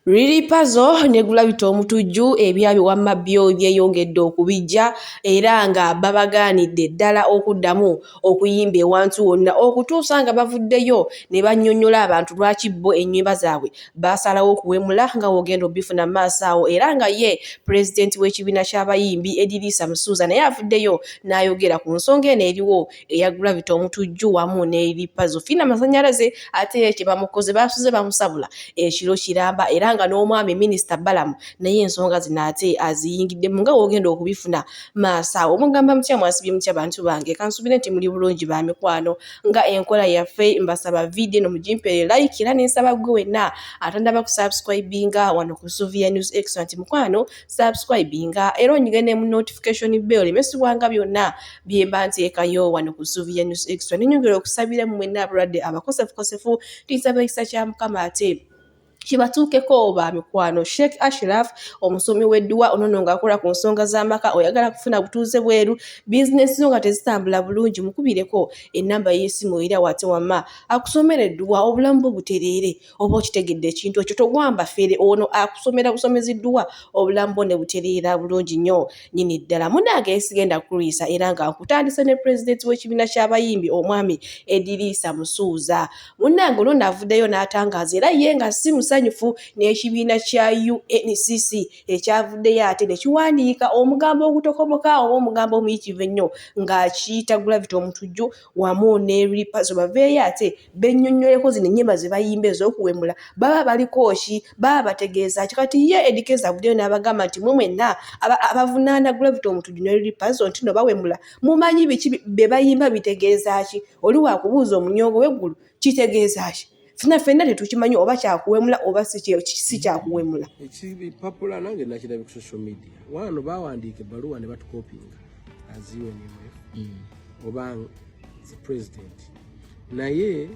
Liri puzzle negula bito omutujju ebyabi wamma byo byeyongedde okubijja era nga babagaanidde ddala okuddamu okuyimba ewantu wonna okutuusa nga bavuddeyo ne bannyonnyola abantu lwaki bo ennyimba zaabwe baasalawo okuwemula nga wogenda obifuna maaso awo era nga ye pulezidenti w'ekibiina ky'abayimbi Edrisa Musuuza naye avuddeyo n'ayogera ku nsonga eno eriwo eyagula bito omutujju wamu ne Liri puzzle fina amasannyalaze ate kye bamukoze basuze bamusabula ekiro kiramba era nga n'omwami minisita Balamu naye ensonga zino ate aziyingiddemu nga wogenda okubifuna maaso awo omugamba mutya mwasibye mutya bantu bange kansubire nti muli bulungi ba mikwano nga enkola yaffe mbasaba video no mugimpere like era nensaba gwe wenna atandaba ku subscribinga wano ku Suvia News Excellent mukwano subscribinga era onyigene mu notification bell emesibwanga byonna byemba nteekayo wano ku Suvia News Excellent ninyongera okusabira mu mwenna abalwadde abakosefukosefu tinsaba ekisa kya Mukama ate kibatuukeko ba mikwano. Sheikh Ashraf omusomi w'edduwa onono ng'akola ku nsonga z'amaka oyagala kufuna butuuze bweru bizinesi zo nga tezitambula bulungi mukubireko ennamba y'essimu era wate wamma akusomera edduwa obulamu bwo butereere oba okitegedde ekintu ekyo togwamba fere ono akusomera busomeziddwa obulamu bwo ne butereera bulungi nnyo nyini ddala munnange sigenda kuliisa era nga nkutandise ne pulezidenti w'ekibiina ky'abayimbi omwami Edrisa Musuuza munnange ono avuddeyo n'atangaaza era ye nga si musanyufu n'ekibiina kya UNCC ekyavuddeyo ate ne kiwandiika omugambo ogutokomoka oba omugambo omuyitirivu ennyo ng'akiyita gula bito omutujju wamu ne Liri puzzle baveeyo ate bennyonnyoleko zino ennyimba ze bayimba ez'okuwemula baba baliko ki baba bategeeza ki kati ye Edikeza avuddeyo n'abagamba nti mwe mwenna abavunaana gula bito omutujju ne Liri puzzle nti no bawemula mumanyi biki be bayimba bitegeeza ki oli waakubuuza omunyongo w'eggulu kitegeeza ki ffenna tetukimanyi oba kyakuwemula oba si kyakuwemula ekipapula nange nakirabye ku social media wano bawandiika ebbaluwa ne batukopinga as UNMF oba president naye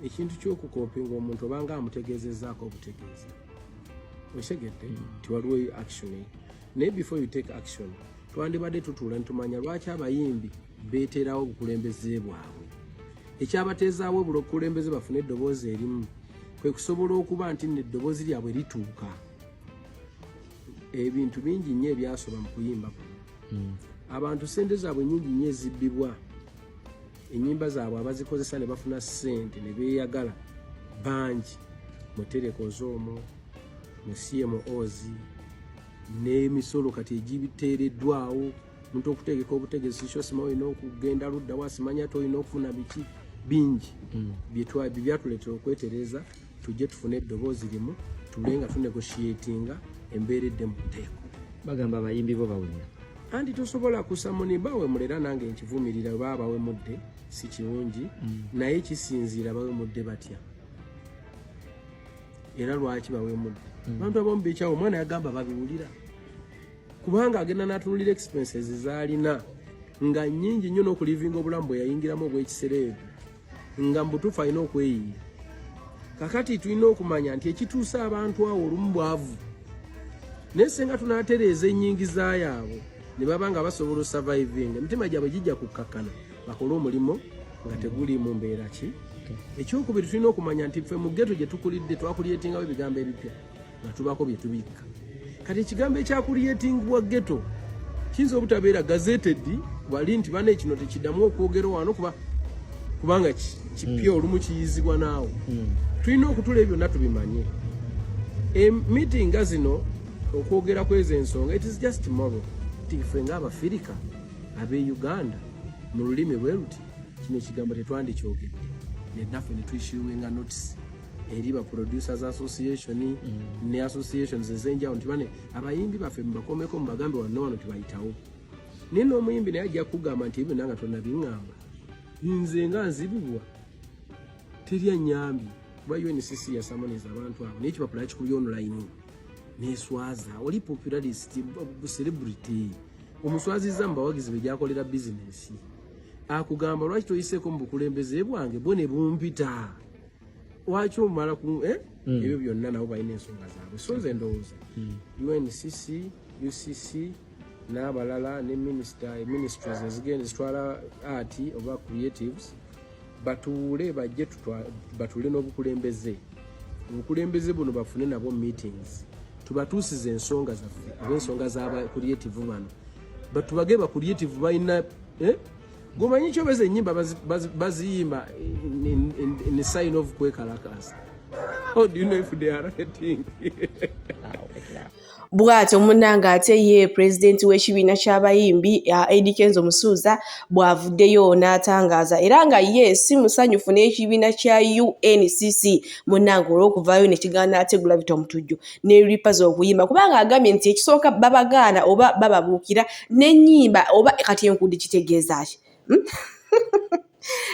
ekintu ky'okukopinga omuntu obanga amutegeezezaako obutegeeza okitegedde nti waliwo action naye before you take action twandibadde tutuula nitumanya lwaki abayimbi beeterawo obukulembeze bwabwe ekyabateezaawo obukulembeze bafune eddoboozi erimu kwe kusobola okuba nti neddoboozi lyabwe lituuka ebintu bingi nnyo ebyasoba mu kuyimba kuno abantu sente zaabwe nnyingi nnyo ezibbibwa ennyimba zaabwe abazikozesa ne bafuna ssente ne beeyagala bangi mu telekoze omwo mu CMOs n'emisolo kati egibiteereddwawo omuntu okutegeka obutegezi kikyosima olina okugenda ludda wasimanya ate olina okufuna biki bingi byatuleetera okwetereza tujje tufune eddoboozi limu tule nga tunegotiatinga embeera edde mu nteeko bagamba abayimbi bo bawulira anti tosobola kusamuni bawemula era nange nkivumirira baba bawemudde si kirungi naye kisinziira bawemudde batya era lwaki bawemudde abantu abamu bekyawo omwana yagamba babiwulira kubanga agenda n'atunulira expenses zaalina nga nnyingi nnyo n'okulivinga obulamu bwe yayingiramu obw'ekiseera ebyo nga mbutuufu alina okweyiira kakati tulina okumanya nti ekituusa abantu awo olumu bwavu naye senga tunaatereeza ennyingiza yaabwe ne baba nga basobola osurviving emitima gyabwe gijja kukkakkana bakole omulimu nga teguli mu mbeera ki ekyokubiri tulina okumanya nti ffe mu ggeto gye tukulidde twakulyetingawo ebigambo ebipya nga tubako bye tubikka kati ekigambo ekyakulyetingibwa ggeto kiyinza obutabeera gazeted wali nti bane kino tekiddamu okwogerwa wano kubanga kipya olumu kiyizibwa naawe tulina okutula ebyo byonna tubimanye meeting nga zino okwogera kw'ezo ensonga it is just tomorrow nti ffe ng'abafirika ab'e-Uganda mu lulimi lwe luti kino ekigambo tetwandikyogedde nennaffe ne tuyishyuwenga notice eri ba producers association ne associations ezenjawulo nti bane abayimbi baffe mubakomeko mubagambe wano tibayitawo naye n'omuyimbi naye ajja kugamba nti ebyo nanga tonnabiŋŋamba nze nga nzibibwa teri annyambi kuba UNCC yasamoneza abantu abo naye kipapula yakikubye online neswaza oli popularist celebrity omuswaziza mu bawagizi be gyakolera bizinesi akugamba lwaki toyiseeko mu bukulembeze bwange bwo ne bumpita waki omala ku ebyo byonna nabo balina ensonga zaabwe so nze ndowooza UNCC UCC n'abalala ne ministries ezigenda zitwala art oba creatives batuule bajje batuule n'obukulembeze obukulembeze buno bafune nabo meetings tubatuusize ensonga zaffe ab'ensonga z'aba creative bano batubage ba creative balina gomanyi kyobeza ennyimba baziyimba in a sign of kwekalakaasa. How do you know if they are writing? Bw'atyo munnanga ate ye pulezidenti w'ekibiina ky'abayimbi Eddy Kenzo Musuuza bw'avuddeyo n'atangaza era nga ye si musanyufu n'ekibiina kya UNCC munnanga olw'okuvaayo ne kigaana ategula Victor Mutujju ne Rippers okuyimba kubanga agambye nti ekisooka babagaana oba bababuukira n'ennyimba oba kati enkudi kitegeeza ki?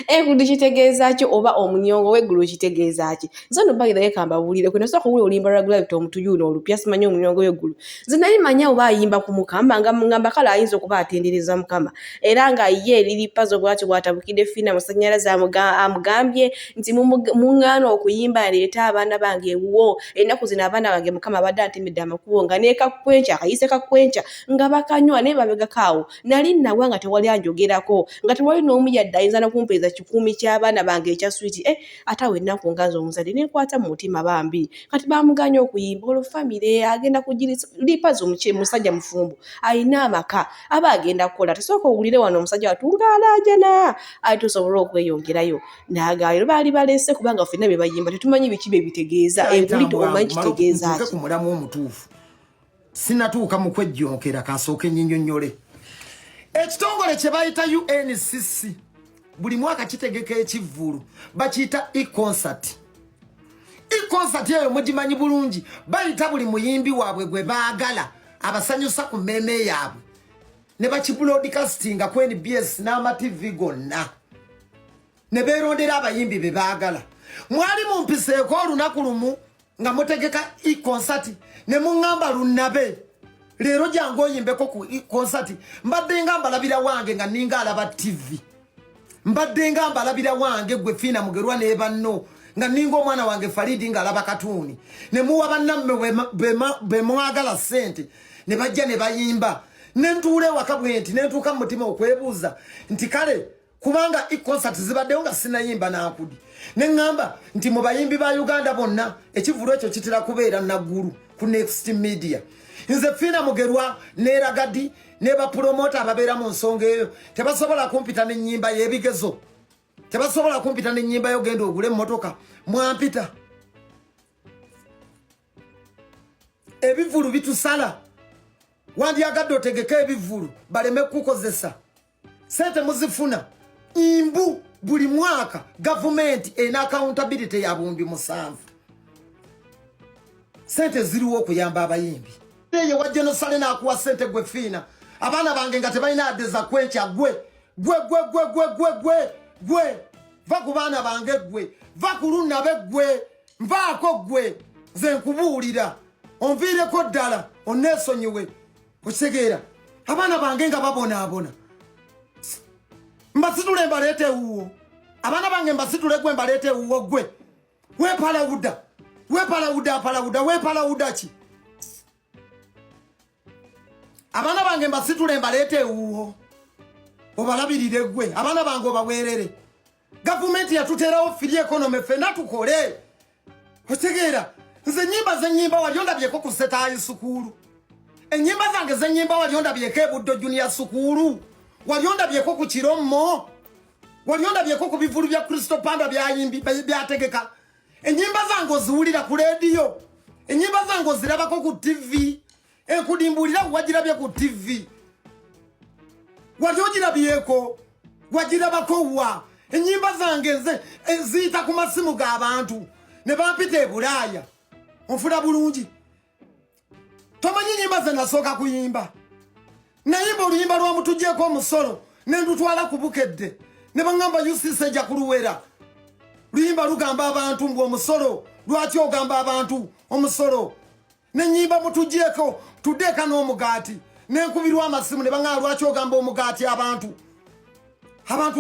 Enkudi kitegeeza ki oba omunyongo w'eggulu kitegeeza ki? Nze no bagirayo kambabuulire kwe nasooka kuwulira oluyimba lwa Victor Mutujju olupya simanyi omunyongo w'eggulu. Nze nali manya oba ayimba ku Mukama nga mungamba kale ayinza okuba atendereza Mukama era nga ye Rippers bw'atyo bw'atabukidde Fiina Masannyalaze amugambye nti muŋŋaana okuyimba leeta abaana bange ewuwo ennaku zino abaana bange Mukama abadde antemedde amakubo nga n'ekakwenkya akayise kakwenkya nga bakanywa naye babegakaawo nali nawa nga tewali anjogerako nga tewali n'omu yadde ayinza n'okumpeeza kikumi ky'abaana bange ekya switi atawe ennaku nganze omuzadde nenkwata mu mutima bambi kati bamuganye okuyimba olwo famire agenda kugirisa Rippers musajja mufumbo ayina amaka aba agenda kukola tesooka owulire wano omusajja watungaalaajana ali tusobola okweyongerayo naagayo baali balese kubanga ffenna bye bayimba tetumanyi biki bye bitegeeza enkuli omanyi kitegeeza ki ku mulamu omutuufu sinatuuka mu kwejjonkera kansooke nnyinnyonnyole ekitongole kye bayita UNCC buli mwaka kitegeka ekivvulu bakiyita e-concert eyo mugimanyi bulungi bayita buli muyimbi waabwe gwe baagala abasanyusa ku mmeeme yaabwe ne bakibroadcastinga ku NBS n'amativi gonna ne beerondera abayimbi be baagala. Mwali mumpiseeko olunaku lumu nga mutegeka e-concert ne muŋŋamba lunnabe leero jangu oyimbeko ku e-concert mbadde nga mbalabira wange nga ninga alaba TV mbadde nga mbalabira wange gwe Fiina Mugerwa ne banno nga ninga omwana wange Faridi nga alaba katuuni ne muwa bannamme be mwagala ssente ne bajja ne bayimba ne ntuule ewaka bwe nti ne ntuuka mu mutima okwebuuza nti kale kubanga e-concert zibaddewo nga sinayimba nankudi ne ŋŋamba nti mu bayimbi ba Uganda bonna ekivulu ekyo kitera kubeera naggulu ku Next Media. Nze Fiina Mugerwa ne Ragadi ne bapromota ababeera mu nsonga eyo tebasobola kumpita n'ennyimba y'ebigezo tebasobola kumpita n'ennyimba y'ogenda ogule emmotoka mwampita ebivulu bitusala wandyagadde otegeka ebivulu baleme kukozesa sente muzifuna imbu buli mwaka gavumenti ena accountability ya bundi 7 sente ziriwo okuyamba abayimbi eye wajje nosale n'akuwa sente gwe Fiina abaana bange nga tebalina adeza kwenkya gwe va ku baana bange gwe va ku lunnabe gwe nvaako gwe nze nkubuulira onviireko ddala onneesonyiwe okitegeera abaana bange nga babonaabona mbasitule mbaleete ewuwo abaana bange mbasitule gwe mbaleete ewuwo gwe weepalawuda ki abaana bange mbasitule mbaleete ewuwo obalabirire gwe abaana bange obaweerere gavumenti yatuteerawo firi economy ffenna tukole okitegeera nze ennyimba wali ondabyeko ku Setayi Sukuulu ennyimba zange z'ennyimba wali ondabyeko e Buddo Junior Sukuulu wali ondabyeko ku Kirommo wali ondabyeko ku bivulu bya Kristo Panda byategeka ennyimba zange oziwulira ku leediyo ennyimba zange ozirabako ku TV enkudimbuulira wagirabye ku TV wali ogirabyeko wagirabako wa ennyimba zange ziyita ku masimu g'abantu ne bampita e Bulaaya onfuna bulungi tomanyi nnyimba ze nasooka kuyimba nayimba oluyimba lw'omutuggyeko omusolo ne ndutwala ku Bukedde ne baŋŋamba UCC ejja kuluwera luyimba lugamba abantu mbw omusolo lwaki ogamba abantu omusolo nennyimba mutuggyeko tuddeeka n'omugaati nenkubirwa amasimu ne baŋŋamba lwaki ogamba omugaati abantu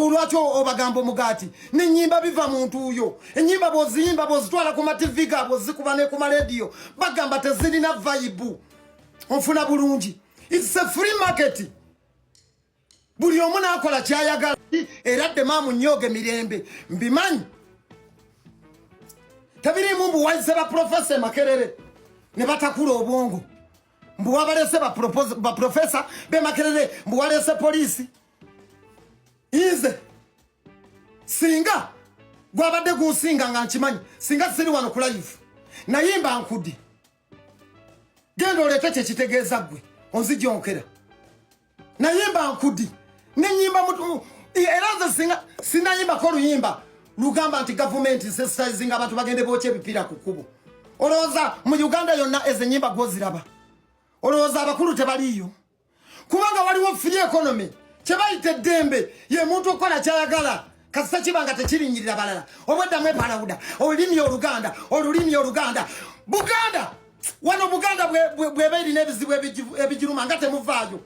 olwaki obagamba omugaati nennyimba biva muntu uyo ennyimba bw'oziyimba bw'ozitwala ku mativi gaabwe ozikuba ne ku malediyo bagamba tezirina vayibu onfuna bulungi. It's a free market buli omu n'akola kyayagala era ddemu amunyooge mirembe mbimanyi Tebirimu mbu waise ba professor Makerere ne batakula obwongo. Mbu wabalese ba professor be Makerere mbu walese police. Ize singa gwabadde gusinga nga nkimanyi singa siri wano ku live nayimba nkudi gendo olete kye kitegeeza gwe onzijonkera nayimba nkudi nenyimba mutu era singa sinayimba ko luyimba lugamba nti government sensitizing abantu bagende boche ebipira ku kubo olowooza mu Uganda yonna ezenyimba gwoziraba olowooza abakulu tebaliyo kubanga waliwo free economy kyebayita eddembe ye muntu okola kyayagala kasita kibanga tekirinyirira balala obwedda mwepalawuda olulimi oluganda Buganda wano Buganda bwebeeri n'ebizibu ebigiruma nga temuvaayo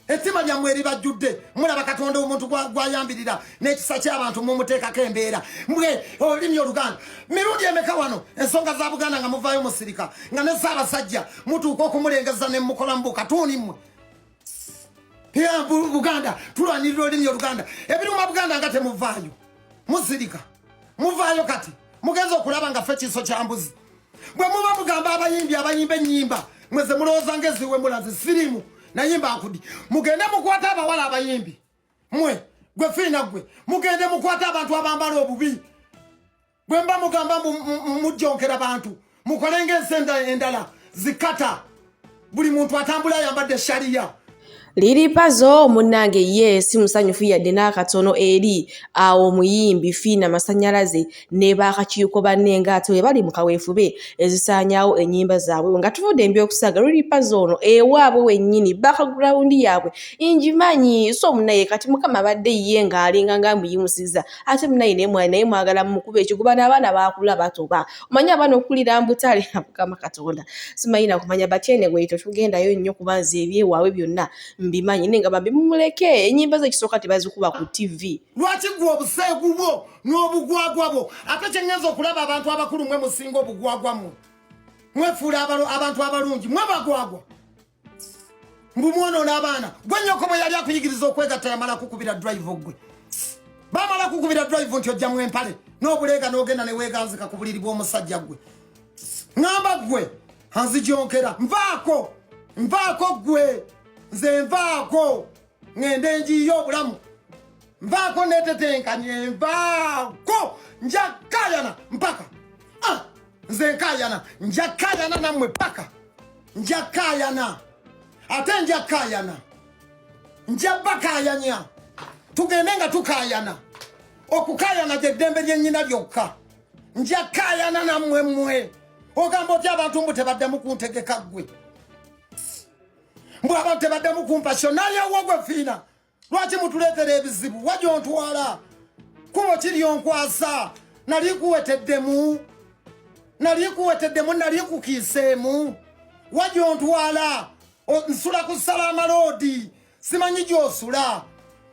ettima lyammwe eribajjudde mulaba Katonda omuntu gwayambirira n'ekisa ky'abantu mumuteekako embeera mbwe olulimi oluganda mirundi emeka wano ensonga za Buganda nga muvaayo musirika nga ne Ssaabasajja mutuuka okumulengeza ne mukola mu bukatuuni mmwe ya Buganda tulwanirira olulimi oluganda ebiruma Buganda nga temuvaayo musirika muvaayo kati mugenza okulaba nga ffe kiso kya mbuzi bwe muba mugamba abayimba ennyimba mweze mulowooza ngeziwe mulazi sirimu nayimba nkudi mugende mukwata abawala abayimbi mwe gwe fiina gwe mugende mukwata abantu abambala obubi bwe mba mugamba mujjonkera abantu mukolenga ensenda endala zikata buli muntu atambula yambadde shariya Liri pazo munange ye si musanyufu yadde n'akatono eri awo muyimbi Fiina Masanyalaze ne bakakiyuko bannenga ate bali mu kaweefube ezisaanyaawo ennyimba zaabwe nga tuvudde ebyokusaga Liri pazo ono ewaabwe wennyini background yaabwe injimanyi so munaye kati mukama badde ye ng'alinga ngamuyimusiza ate munaye ne mwana naye mwagala mukube ekiguba n'abaana baakula batoba omanyi abaana okulira mbutale mukama Katonda simayina kumanya batyene bweyito tugendayo nnyo kubanza ebyewaabwe byonna mbimanyi nenga bambimuleke enyimba zekisooka tebazikuba ku TV lwaki gwe obuseegu bwo n'obugwagwa bwo ate kyennyinza okulaba abantu abakulu mwe musinga obugwagwa mwe mwefuula abantu abalungi mwe bagwagwa mbu mwonoona abaana gwe nnyoko bwe yali akuyigiriza okwegatta yamala kukubira drive gwe bamala kukubira drive nti ojjamu empale n'obuleega n'ogenda ne weeganzika ku buliri bw'omusajja gwe ŋŋamba gwe anzijonkera nvaako gwe nze nvaako ngende njiyo obulamu nvaako netetenkanye nvaako njakayana mpaka nze nkayana njakayana nammwe paka njakayana ate njakayana njabakayanya tugende nga tukayana okukayana gyeddembe lyennyina lyokka njakayana nammwe mmwe ogamba otya abantu mbu tebaddemu kuntegeka ggwe mbwa abantu tebaddemu kumpasyo nalyawo gwe Fiina lwaki mutuleetera ebizibu wajontwala kubo kiri onkwasa nali kuweteddemu nali kukiiseemu wajontwala nsula ku Salama Road simanyi gy'osula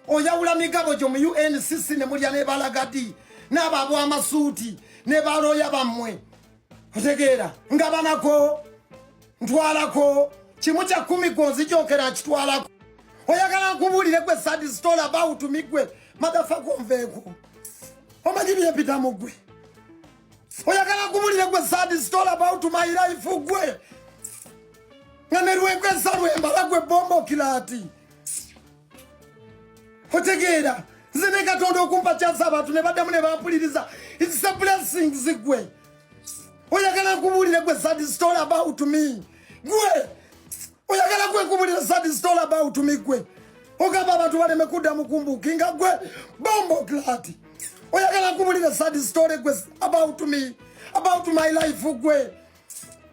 oyawula migabo gyo mu UNCC ne mulya ne balagadi n'ababwa amasuuti ne balooya bammwe otegeera nga banako ntwalako kimu kya 10 gonzijokera kitwalako oyagala nkubuulire gwe sad story about migwe madafa konveeko omanyi byempitamu gwe oyagala nkubuulire gwe sad story about my life gwe nga ne lwengwe ensalwembala gwe bombo kilati otegeera nze ne Katonda okumpa kyasa abantu ne baddamu ne bampuliriza it's a blessing zigwe oyagala nkubuulire gwe sad story about me gwe oyagala gwe nkubulira sad story about me gwe ogamba abantu baleme kuddamu kumbukinga gwe bombo klati oyagala nkubulira sad story gwe about me about my life gwe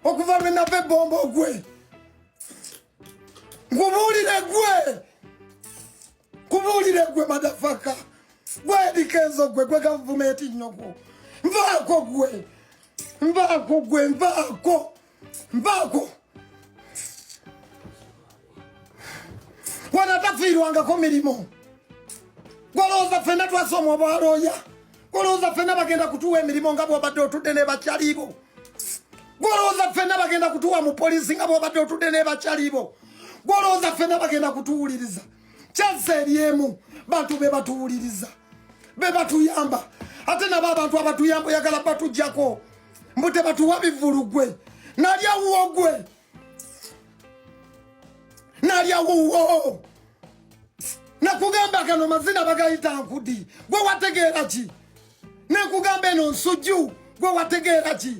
okuva lwe nava bombo gwe kubuulire gwe madafaka gwe dikenzo gwe gavumenti nyoko nvaako wanatafiirwangako mirimo golowooza ffenna twasoma obwalooya golowooza ffenna bagenda kutuwa emirimu nga bw'obadde otudde ne bakyalibo golowooza ffenna bagenda kutuwa mu poliisi nga bw'obadde otudde ne bakyalibo golowooza ffenna bagenda kutuwuliriza kyansa eryemu bantu be batuwuliriza be batuyamba ate nabo abantu abatuyamba oyagala batujjako mbute batuwa bivulugwe nalya uwogwe nalya uwo nakugamba kano mazina bagayita nkudi gwe wategeera ki nekugamba eno nsujju gwe wategeera ki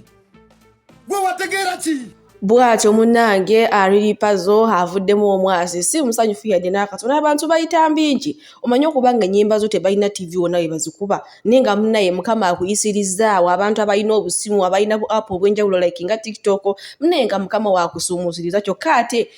bwatyo munnange Alili Puzzle avuddemu omwasi si musanyufu yadde n'akatono abantu bayita mbingi omanye okubanga ennyimba zo tebalina TV wonna we bazikuba nenga munnaye mukama akuyisirizaawo abantu abalina obusimu abalina bu app obwenjawulo like nga TikTok munenga mukama wakusumuusiriza kyokka ate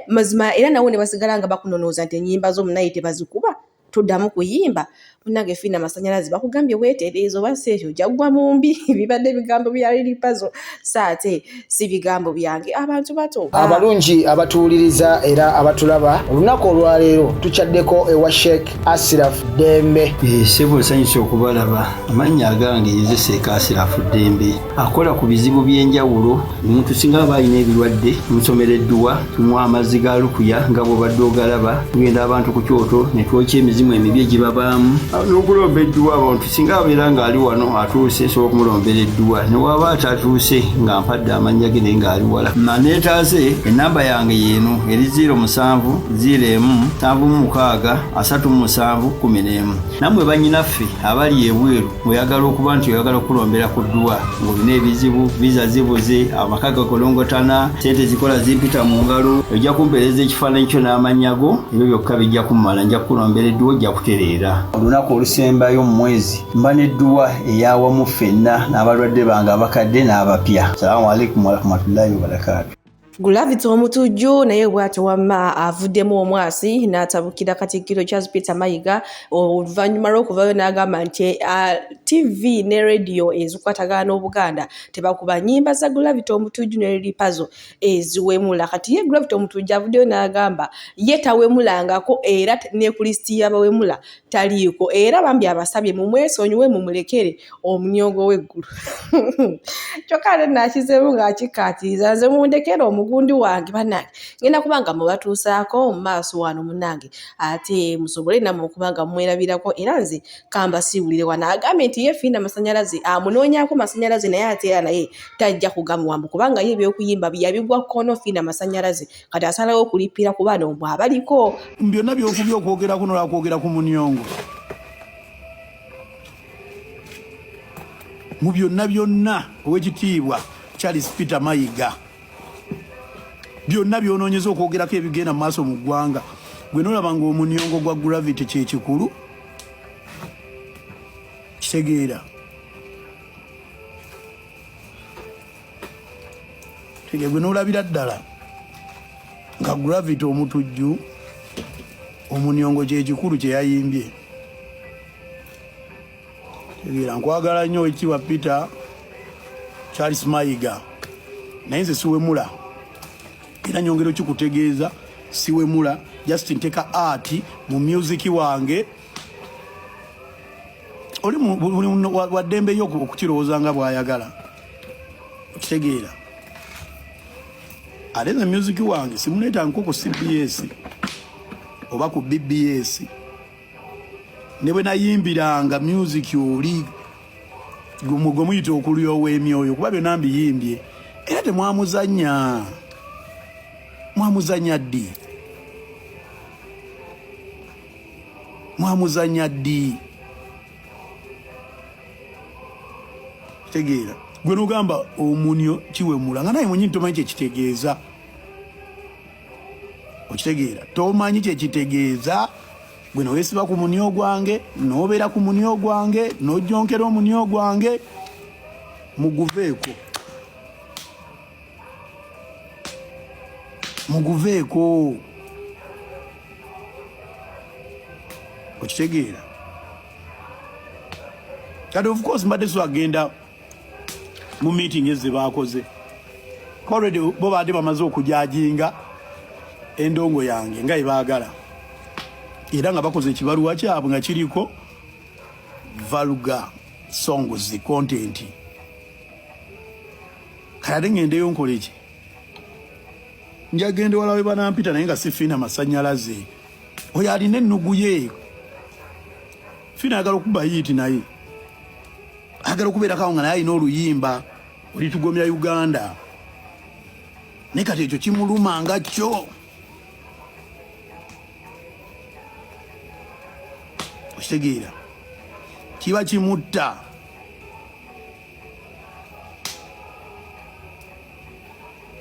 mazima era nawo ne basigala nga bakunonooza nti ennyimba zo munnaye tebazikuba tuddamu kuyimba munange Fiina Masanyalaze bakugambye weetereezo baseekyo jaggwa mu mbi bibadde bigambo bya Alili Puzzle saate si bigambo byange abantu bato abalungi abatuwuliriza era abatulaba olunaku olwaleero tukyaddeko ewa Sheikh Ashraf Dembe sebo sanyusa okubalaba amannya agange Seeka Ashraf Dembe akola ku bizibu by'enjawulo omuntu singa aba alina ebirwadde musomereddwa tunywa amazzi ga lukuya nga bw'obadde ogalaba tugenda abantu ku kyoto ne twokya emizimu emibi egibabaamu n'okulomba edduwa abantu singa abeera ng'ali wano atuuse sobola okumulombera edduwa ne waba atatuuse nga mpadde amannya ge naye ng'ali wala neetaase ennamba yange yeeno eri 0707763711 nammwe bannyinaffe abali ebweru oyagala okuba nti oyagala okulombera ku dduwa ng'olina ebizibu viza zibuze amaka gakolongotana sente zikola zimpita mu ngalo ojja kumpeereza ekifaananyi kyo n'amannya go ebyo byokka bijja kummala nja kukulombera edduwa ojja kutereera olunaku olusembayo mu mwezi mba n'edduwa eyawamu ffenna n'abalwadde bange abakadde n'abapya. Salaamu alaikum warahmatullahi wabarakatuh. Gravity omutujju naye bw'atyo wamma avuddemu omwasi n'atabukira Katikkiro Charles Peter Mayiga oluvannyuma lw'okuvayo n'agamba nti TV ne radio ezikwatagana n'Obuganda tebakuba nnyimba za Gravity omutujju ne Alili Puzzle eziwemula kati ye Gravity omutujju avuddeyo n'agamba ye tawemulangako era ne ku lisiti y'abawemula taliiko era bambi abasabye mu mwesonyiwe mu mulekere omunyongo w'eggulu kyokka ate n'akizeemu ng'akikkaatiriza nze mundekere omugundi wange bannange ngenda kubanga mubatuusaako mu maaso wano munnange ate musobole nammwe okubanga mwerabirako era nze kamba siwulire wano agambye nti ye Fiina Masanyalaze amunoonyaako Masanyalaze naye ate era naye tajja kugamuwambu kubanga ye ebyokuyimba yabigwa kkono Fiina Masanyalaze kati asalawo okulippira ku bano mbw abaliko byonna byokubya okwogera kuno lwakwogera ku munyongo mu byonna ow'ekitiibwa Charles Peter Mayiga byonna byonoonyeza okwogerako ebigenda mu maaso mu ggwanga gwe nolaba ng'omunyongo gwa Gravity kyekikulu kitegeera gwe nolabira ddala nga Gravity omutujju omunyongo kyekikulu kye yayimbye tegeera nkwagala nnyo ekiwa Peter Charles Mayiga naye nze siwemula era nyongero kikutegeeza siwemula just nteka art mu music wange oli wa Dembe yo okukirowooza nga bw'ayagala okitegeera ate nze music wange simuleeta nkoko CBS oba ku BBS ne bwe nayimbiranga music oli gwe muyita okulyowa emyoyo kuba byonna mbiyimbye era temwamuzanya ddi tegeera gwe nogamba omunyo kiwemula nga naye mwenyini tomanyi kyekitegeeza okitegeera tomanyi kyekitegeeza gwe noweesiba ku munyo gwange nobeera ku munyo gwange nojonkera omunyo gwange muguveeko okitegeera kati of course mbadde so agenda mu meeting eze baakoze already bo baadde bamaze okujajinga endongo yange nga ebaagala era nga bakoze ekibaluwa kyabwe nga kiriko vulgar songs content kale ngendeyo nkola ki njagende walawe banampita naye nga si Fiina Masanyalaze oyo alina ennugu ye Fiina ayagala okuba yiiti naye ayagala okubeerako nga naye alina oluyimba olitugomya Uganda naye kati ekyo kimuluma nga kyo okitegeera kiba kimutta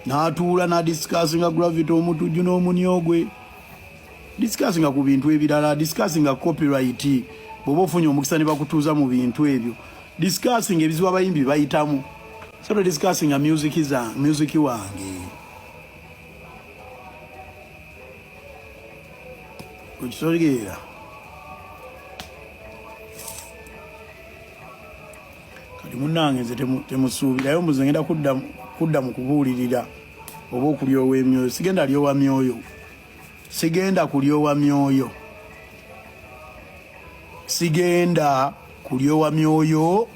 n'atuula n'adisikasinga Gravity omutujju n'omuniogwe disikasinga ku bintu ebirala disikasinga copyright bw'oba ofunye omukisa ne bakutuuza mu bintu ebyo disikasinga ebizibu abayimbi bayitamu so disikasinga music wange okitegeera kati munnange nze temusuubirayo mbuze ngenda kudda mu kubuulirira oba okulyowa emyoyo sigenda lyowa myoyo sigenda kulyowa myoyo sigenda kulyowa myoyo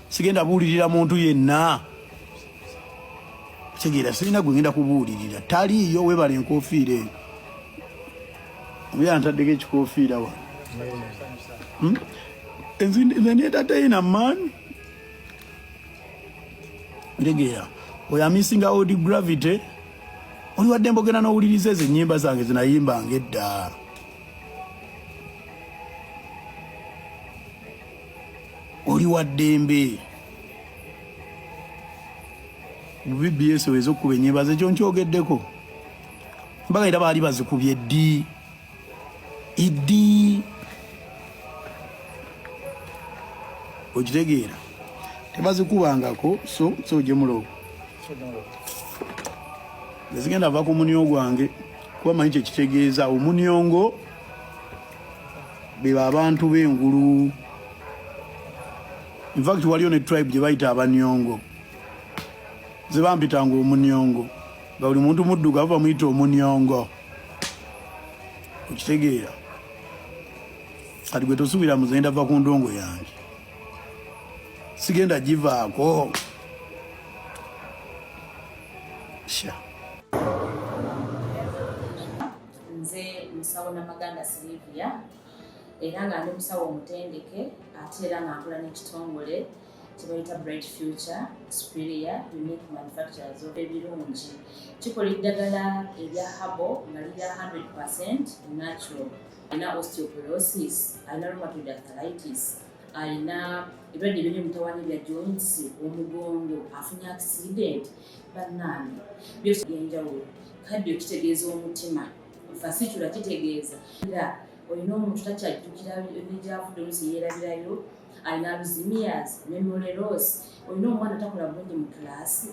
sigenda buulirira muntu yenna kitegeera sirina gwe ngenda kubuulirira taliiyo webala enkofiira eyo omuyaa ntaddeko ekikofiira wa nze ndetatayina maani kitegeera oyo amisinga odi Gravity oli wadde mbogera n'owuliriza ezo ennyimba zange zinayimbanga edda oli waddembe mu BBS weza okukuba ennyimba ze kyo nkyogeddeko mbaga era baali bazikubye eddi okitegeera tebazikubangako so gye muloobo zigenda va ku munio gwange kuba manyi kyekitegeeza omuniongo beba abantu b'engulu in fact waliyo ne tribe gye bayita abaniongo ze bampitanga omuniongo nga buli muntu muddugavu bamuyita omuniongo okitegeera kati gwe tosuubira muzenda va ku ndongo yange sigenda givaako sha nze musawo Namaganda Sylvia era nga ndi musawo omutendeke ate era nga nkola n'ekitongole kye bayita Bright Future Superior Unique Manufacturers of ebirungi kikola eddagala erya habo nga lirya 100% natural. Alina osteoporosis, alina rheumatoid arthritis, alina ebirwadde eby'omutawaana bya joints, omugongo, afunye accident, bannange byose byenjawulo. Kadde okitegeeza omutima fasitula kitegeeza era olina omuntu takyajjukira eby'avudde oluusi yeerabirayo, alina Alzheimer's, memory loss, olina omwana takola bulungi mu kilaasi.